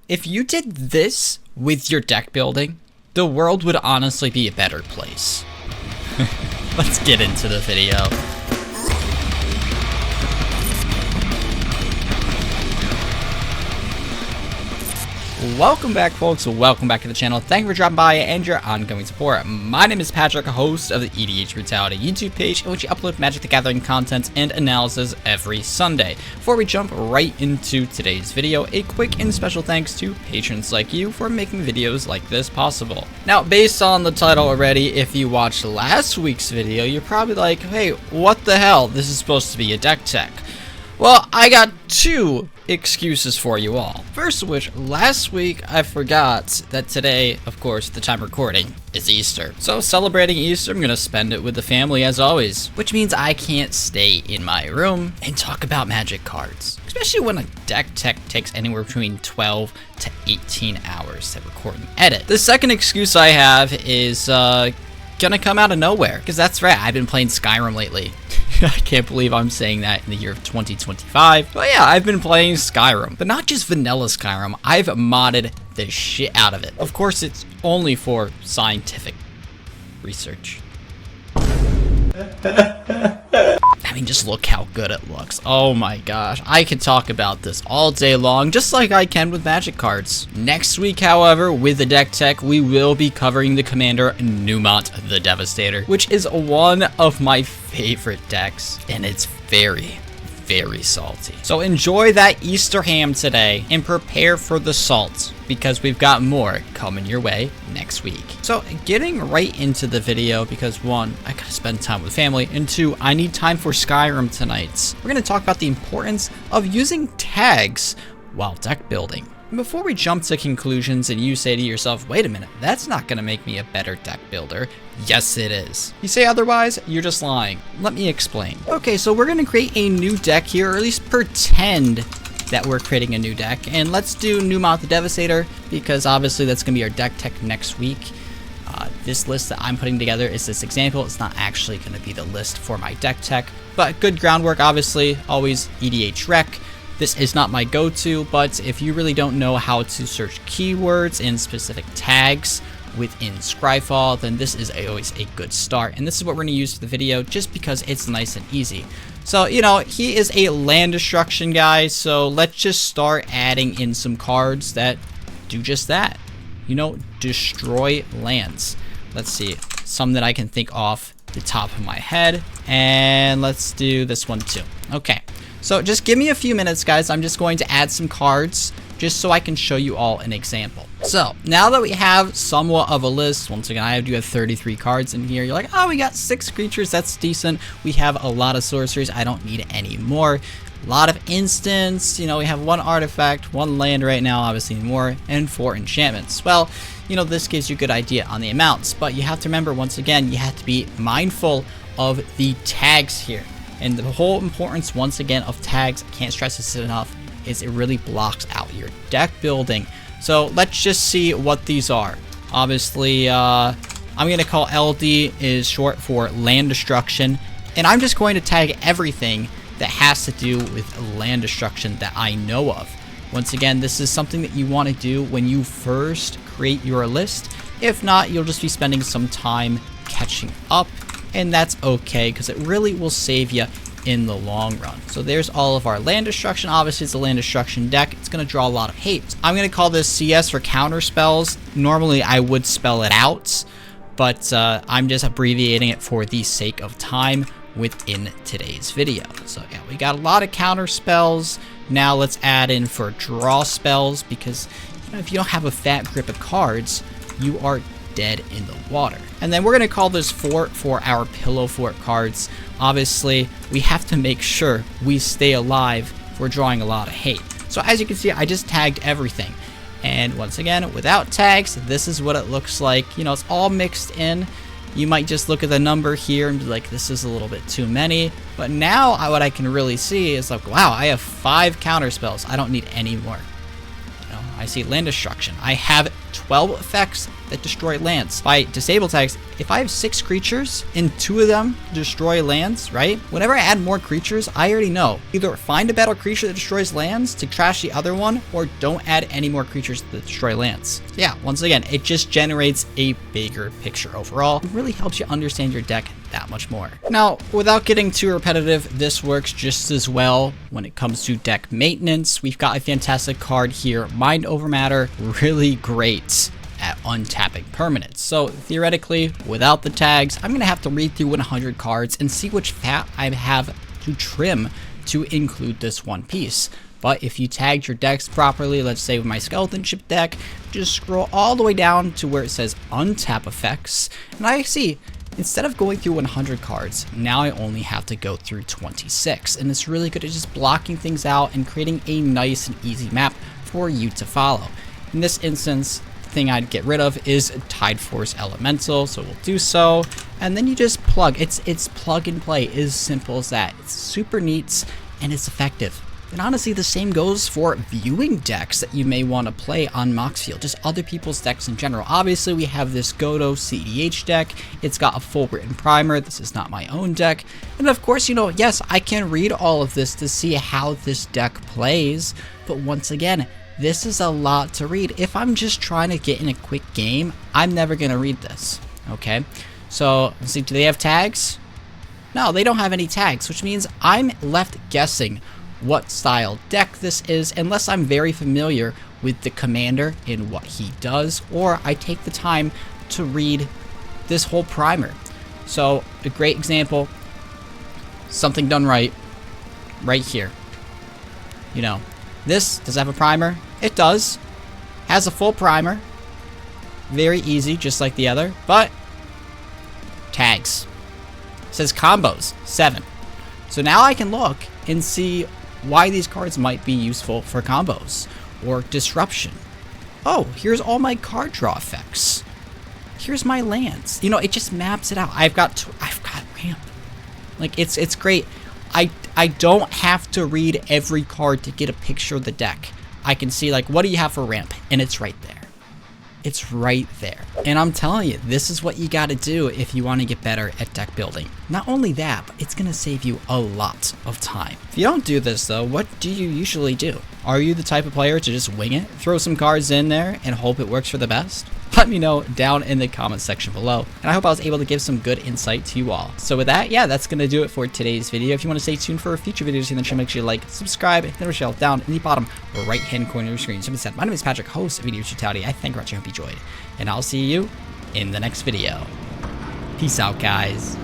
If you did this with your deck building, the world would honestly be a better place. Let's get into the video. Welcome back, folks. Welcome back to the channel. Thank you for dropping by and your ongoing support. My name is Patrick, host of the EDH Brutality YouTube page, in which you upload Magic the Gathering content and analysis every Sunday. Before we jump right into today's video, a quick and special thanks to patrons like you for making videos like this possible. Now, based on the title already, if you watched last week's video, you're probably like, hey, what the hell? This is supposed to be a deck tech. Well, I got two excuses for you all. First of which, last week I forgot that today, of course, the time recording is Easter. So celebrating Easter, I'm gonna spend it with the family as always, which means I can't stay in my room and talk about Magic cards, especially when a deck tech takes anywhere between 12 to 18 hours to record and edit. The second excuse I have is gonna come out of nowhere, because that's right, I've been playing Skyrim lately. I can't believe I'm saying that in the year of 2025. But yeah, I've been playing Skyrim, but not just vanilla Skyrim. I've modded the shit out of it. Of course, it's only for scientific research. I mean, just look how good it looks. Oh my gosh, I could talk about this all day long, just like I can with Magic cards. Next week, however, with the deck tech, we will be covering the Commander Numot the Devastator, which is one of my favorite decks, and it's very salty. So enjoy that Easter ham today and prepare for the salt, because we've got more coming your way next week. So getting right into the video, because one, I gotta spend time with family, and two, I need time for Skyrim tonight. We're gonna talk about the importance of using tags while deck building. And before we jump to conclusions and you say to yourself, wait a minute, that's not gonna make me a better deck builder. Yes, it is. You say otherwise, you're just lying. Let me explain. Okay, so we're gonna create a new deck here, or at least pretend that we're creating a new deck. And let's do Numot the Devastator, because obviously that's gonna be our deck tech next week. This list that I'm putting together is this example. It's not actually gonna be the list for my deck tech, but good groundwork, obviously, always EDH Rec. This is not my go-to, but if you really don't know how to search keywords and specific tags within Scryfall, then this is always a good start. And this is what we're going to use for the video, just because it's nice and easy. So, you know, he is a land destruction guy, so let's just start adding in some cards that do just that. You know, destroy lands. Let's see, some that I can think off the top of my head. And let's do this one too. Okay. So just give me a few minutes, guys. I'm just going to add some cards just so I can show you all an example. So now that we have somewhat of a list, once again, I do have 33 cards in here. You're like, oh, we got 6 creatures. That's decent. We have a lot of sorceries. I don't need any more. A lot of instants. You know, we have 1 artifact, 1 land right now, obviously more, and 4 enchantments. Well, you know, this gives you a good idea on the amounts, but you have to remember, once again, you have to be mindful of the tags here. And the whole importance, once again, of tags, I can't stress this enough, is it really blocks out your deck building. So let's just see what these are. Obviously, I'm going to call LD is short for land destruction. And I'm just going to tag everything that has to do with land destruction that I know of. Once again, this is something that you want to do when you first create your list. If not, you'll just be spending some time catching up. And that's okay, because it really will save you in the long run. So there's all of our land destruction. Obviously, it's a land destruction deck. It's going to draw a lot of hate. I'm going to call this CS for counter spells. Normally, I would spell it out, but I'm just abbreviating it for the sake of time within today's video. So yeah, we got a lot of counter spells. Now let's add in for draw spells, because you know, if you don't have a fat grip of cards, you are dead in the water. And then we're going to call this fort for our pillow fort cards. Obviously, we have to make sure we stay alive if we're drawing a lot of hate. So as you can see, I just tagged everything. And once again, without tags, this is what it looks like. You know, it's all mixed in. You might just look at the number here and be like, this is a little bit too many. But now what I can really see is like, wow, I have 5 counter spells. I don't need any more. You know, I see land destruction. I have 12 effects that destroy lands. By disable tags, if I have 6 creatures and 2 of them destroy lands, right? Whenever I add more creatures, I already know. Either find a battle creature that destroys lands to trash the other one, or don't add any more creatures that destroy lands. Yeah, once again, it just generates a bigger picture overall. It really helps you understand your deck that much more. Now, without getting too repetitive, this works just as well when it comes to deck maintenance. We've got a fantastic card here, Mind Over Matter, really great at untapping permanents. So theoretically, without the tags, I'm gonna have to read through 100 cards and see which fat I have to trim to include this one piece. But if you tagged your decks properly, let's say with my Skeleton Ship deck, just scroll all the way down to where it says untap effects, and I see instead of going through 100 cards, now I only have to go through 26, and it's really good at just blocking things out and creating a nice and easy map for you to follow. In this instance, the thing I'd get rid of is Tide Force Elemental, so we'll do so, and then you just plug. It's plug and play, as simple as that. It's super neat and it's effective. And honestly, the same goes for viewing decks that you may want to play on Moxfield, just other people's decks in general. Obviously, we have this Godos EDH deck. It's got a full written primer. This is not my own deck. And of course, you know, yes, I can read all of this to see how this deck plays. But once again, this is a lot to read. If I'm just trying to get in a quick game, I'm never going to read this. Okay? So, let's see, do they have tags? No, they don't have any tags, which means I'm left guessing what style deck this is unless I'm very familiar with the commander and what he does, or I take the time to read this whole primer. So a great example, something done right here. You know, this does it have a primer? It does. Has a full primer. Very easy, just like the other, but tags. It says combos 7. So now I can look and see why these cards might be useful for combos or disruption. Oh, here's all my card draw effects. Here's my lands. You know, it just maps it out. I've got ramp. Like it's great. I don't have to read every card to get a picture of the deck. I can see like, what do you have for ramp? And it's right there. It's right there. And I'm telling you, this is what you got to do if you want to get better at deck building. Not only that, but it's going to save you a lot of time. If you don't do this though, what do you usually do? Are you the type of player to just wing it, throw some cards in there, and hope it works for the best? Let me know down in the comment section below. And I hope I was able to give some good insight to you all. So with that, yeah, that's going to do it for today's video. If you want to stay tuned for future videos, then make sure you like, subscribe, hit the bell down in the bottom right-hand corner of your screen. So with that said, my name is Patrick, host of EDH Brutality. I thank you for watching. I hope you enjoyed. And I'll see you in the next video. Peace out, guys.